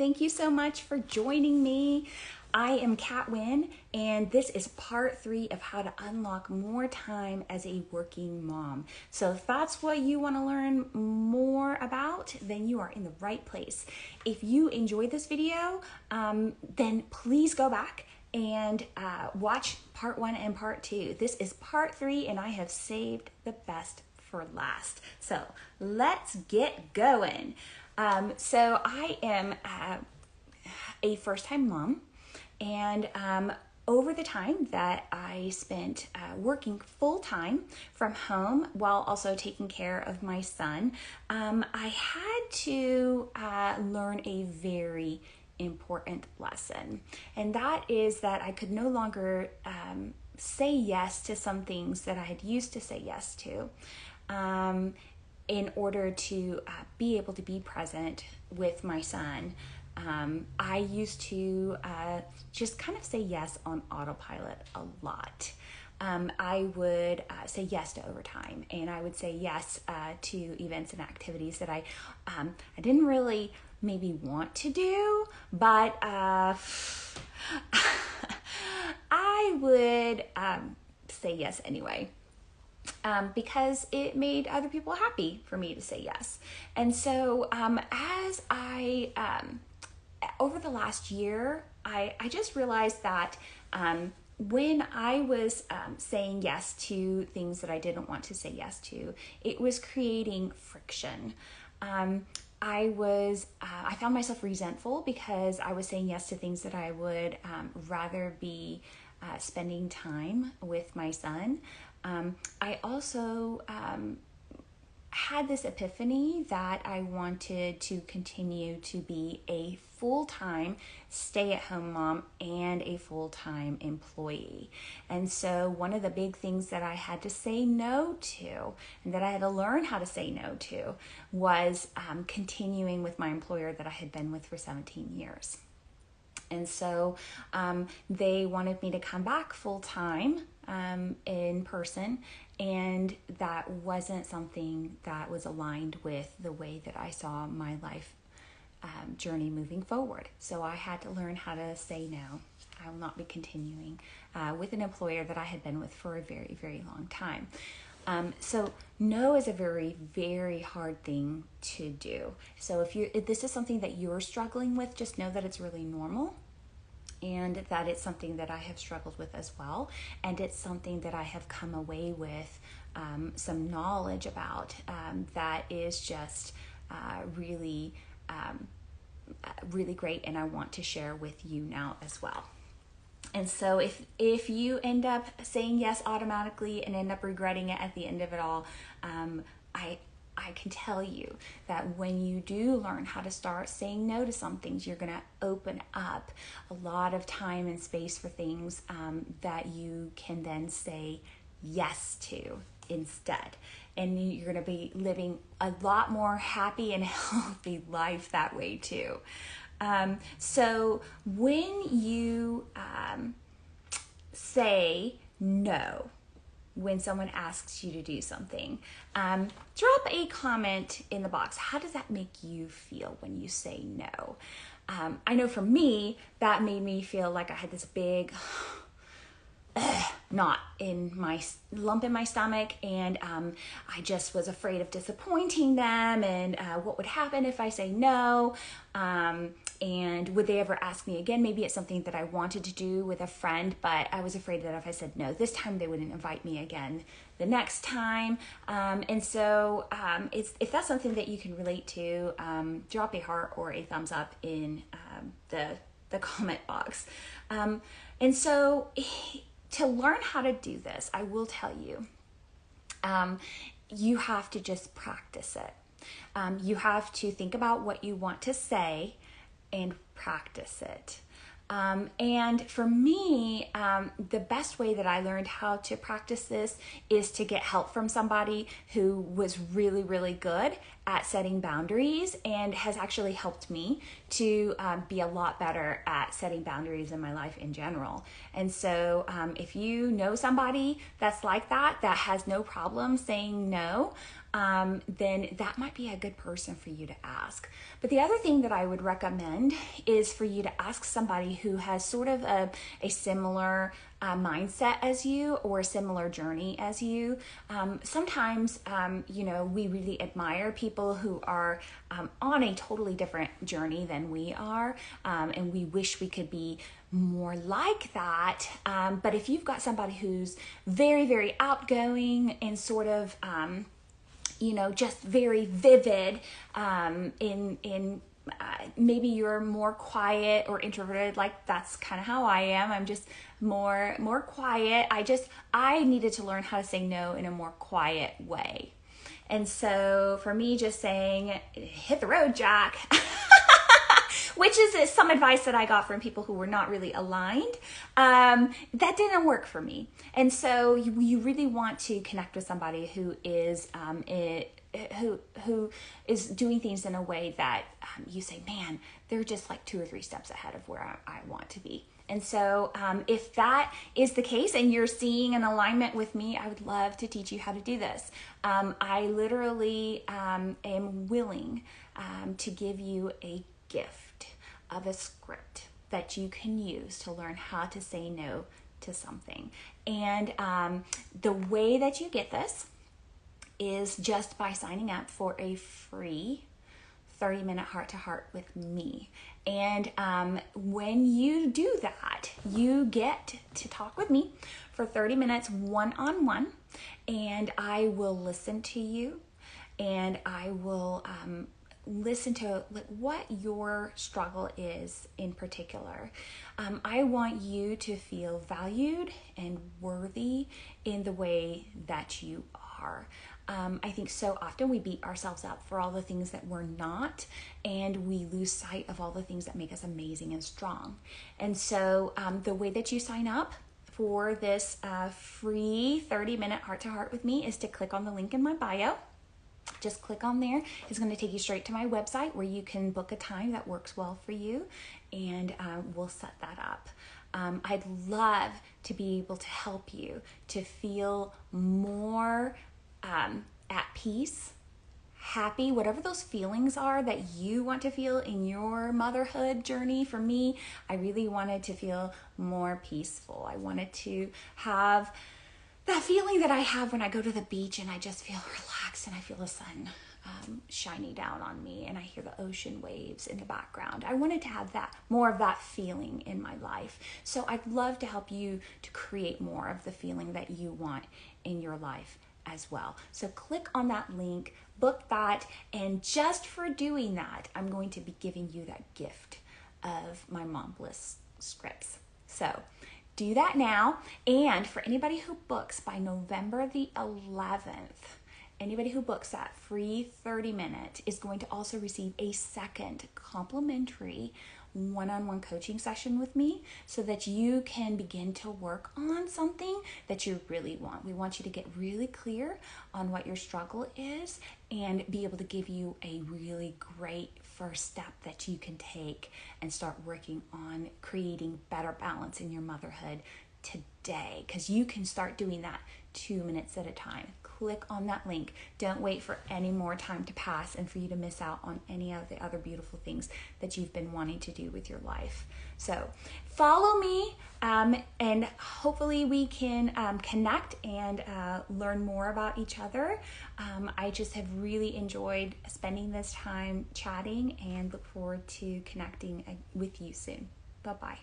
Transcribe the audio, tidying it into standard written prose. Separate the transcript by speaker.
Speaker 1: Thank you so much for joining me. I am Kat Wynn, and this is part 3 of how to unlock more time as a working mom. So if that's what you want to learn more about, then you are in the right place. If you enjoyed this video, then please go back and watch part 1 and part 2. This is part 3, and I have saved the best for last. So let's get going. So I am a first-time mom, and over the time that I spent working full-time from home while also taking care of my son, I had to learn a very important lesson, and that is that I could no longer say yes to some things that I had used to say yes to in order to be able to be present with my son. I used to just kind of say yes on autopilot a lot. I would say yes to overtime, and I would say yes to events and activities that I didn't really maybe want to do, but I would say yes anyway. Because it made other people happy for me to say yes. And so as I, over the last year, I just realized that when I was saying yes to things that I didn't want to say yes to, it was creating friction. I found myself resentful because I was saying yes to things that I would rather be spending time with my son. I also had this epiphany that I wanted to continue to be a full-time stay-at-home mom and a full-time employee. And so one of the big things that I had to say no to, and that I had to learn how to say no to, was continuing with my employer that I had been with for 17 years. And so they wanted me to come back full-time in person, and that wasn't something that was aligned with the way that I saw my life journey moving forward. So I had to learn how to say no. I will not be continuing with an employer that I had been with for a very, very long time. So no is a very, very hard thing to do. So if this is something that you're struggling with, just know that it's really normal, and that it's something that I have struggled with as well. And it's something that I have come away with some knowledge about that is just really, really great, and I want to share with you now as well. And so if you end up saying yes automatically and end up regretting it at the end of it all, I can tell you that when you do learn how to start saying no to some things, you're going to open up a lot of time and space for things that you can then say yes to instead. And you're going to be living a lot more happy and healthy life that way too. So when you say no, when someone asks you to do something, drop a comment in the box. How does that make you feel when you say no? I know for me, that made me feel like I had this big lump in my stomach, and I just was afraid of disappointing them, and what would happen if I say no, and would they ever ask me again? Maybe it's something that I wanted to do with a friend, but I was afraid that if I said no this time, they wouldn't invite me again the next time. And so if that's something that you can relate to, drop a heart or a thumbs up in the comment box. And so to learn how to do this, I will tell you, you have to just practice it. You have to think about what you want to say and practice it. And for me, the best way that I learned how to practice this is to get help from somebody who was really, really good at setting boundaries and has actually helped me to be a lot better at setting boundaries in my life in general. And so if you know somebody that's like that has no problem saying no, then that might be a good person for you to ask. But the other thing that I would recommend is for you to ask somebody who has sort of a similar mindset as you or a similar journey as you. Sometimes, we really admire people who are on a totally different journey than we are, and we wish we could be more like that. But if you've got somebody who's very, very outgoing and sort of just very vivid in maybe you're more quiet or introverted, like that's kind of how I am. I'm just more quiet. I needed to learn how to say no in a more quiet way. And so for me, just saying, hit the road, Jack, which is some advice that I got from people who were not really aligned, that didn't work for me. And so you really want to connect with somebody who is who is doing things in a way that you say, man, they're just like 2 or 3 steps ahead of where I want to be. And so if that is the case and you're seeing an alignment with me, I would love to teach you how to do this. I literally am willing to give you a gift of a script that you can use to learn how to say no to something. And the way that you get this is just by signing up for a free 30-minute heart-to-heart with me. And when you do that, you get to talk with me for 30 minutes one-on-one, and I will listen to you, and I will listen to what your struggle is in particular. I want you to feel valued and worthy in the way that you are. I think so often we beat ourselves up for all the things that we're not, and we lose sight of all the things that make us amazing and strong. And so the way that you sign up for this free 30-minute heart-to-heart with me is to click on the link in my bio. Just click on there. It's going to take you straight to my website where you can book a time that works well for you, and we'll set that up. I'd love to be able to help you to feel more at peace, happy, whatever those feelings are that you want to feel in your motherhood journey. For me, I really wanted to feel more peaceful. I wanted to have that feeling that I have when I go to the beach and I just feel relaxed and I feel the sun shining down on me and I hear the ocean waves in the background. I wanted to have that, more of that feeling in my life. So I'd love to help you to create more of the feeling that you want in your life as well. So click on that link, book that, and just for doing that, I'm going to be giving you that gift of my Mom Bliss scripts. So do that now. And for anybody who books by November the 11th, anybody who books that free 30-minute is going to also receive a second complimentary one-on-one coaching session with me so that you can begin to work on something that you really want. We want you to get really clear on what your struggle is and be able to give you a really great first step that you can take and start working on creating better balance in your motherhood today, because you can start doing that 2 minutes at a time. Click on that link. Don't wait for any more time to pass and for you to miss out on any of the other beautiful things that you've been wanting to do with your life. So follow me and hopefully we can connect and learn more about each other. I just have really enjoyed spending this time chatting and look forward to connecting with you soon. Bye-bye.